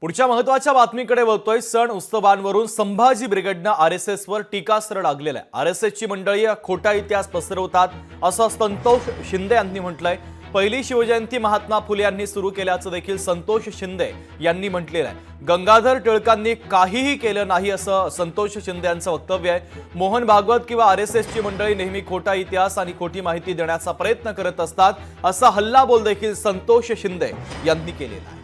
पुढच्या महत्त्वाच्या बातमीकडे वळतोय। सण उत्सवांवरून संभाजी ब्रिगेडनं आरएसएसवर टीकास्त्र लागलेलं आहे। आरएसएसची मंडळी खोटा इतिहास पसरवतात असं संतोष शिंदे यांनी म्हटलंय। पहिली शिवजयंती महात्मा फुले यांनी सुरू केल्याचं देखील संतोष शिंदे यांनी म्हटलेलं आहे। गंगाधर टिळकांनी काहीही केलं नाही असं संतोष शिंदे यांचं वक्तव्य आहे। मोहन भागवत किंवा आरएसएसची मंडळी नेहमी खोटा इतिहास आणि खोटी माहिती देण्याचा प्रयत्न करत असतात असा हल्लाबोल देखील संतोष शिंदे यांनी केलेला आहे।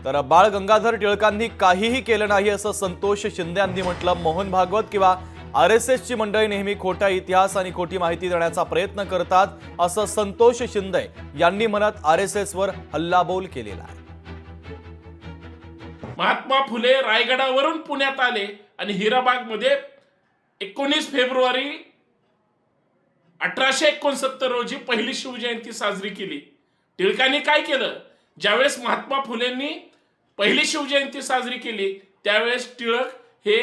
तर बाळ गंगाधर टिळकांनी काहीही केलं नाही असं संतोष शिंदे यांनी म्हटलं। मोहन भागवत किंवा आरएसएसची मंडळी नेहमी खोटा इतिहास आणि खोटी माहिती देण्याचा प्रयत्न करतात असं संतोष शिंदे यांनी म्हणत आरएसएसवर हल्लाबोल केलेला आहे। महात्मा फुले रायगडावरून पुण्यात आले आणि हिराबाग मध्ये 19 फेब्रुवारी 1869 रोजी पहिली शिवजयंती साजरी केली। टिळकांनी काय केलं? ज्यावेळेस महात्मा फुलेंनी पहिली शिवजयंती साजरी केली त्यावेळेस टिळक हे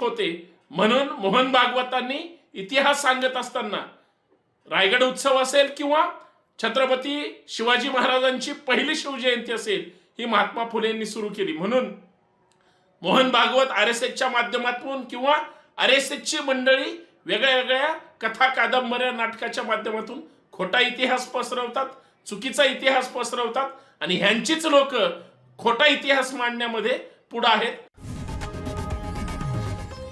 होते, म्हणून मोहन भागवतांनी इतिहास सांगत असताना रायगड उत्सव असेल किंवा छत्रपती शिवाजी महाराजांची पहिली शिवजयंती असेल ही महात्मा फुलेंनी सुरू केली। म्हणून मोहन भागवत आरएसएसच्या माध्यमातून किंवा आरएसएसची मंडळी वेगळ्या वेगळ्या कथा कादंबऱ्या नाटकाच्या माध्यमातून खोटा इतिहास पसरवतात, चुकीचा इतिहास पसरवतात आणि ह्यांचीच लोक खोटा इतिहास मांडण्यामध्ये पुढे आहेत।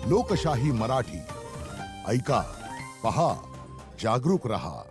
लोकशाही मराठी ऐका, पहा, जागरूक रहा।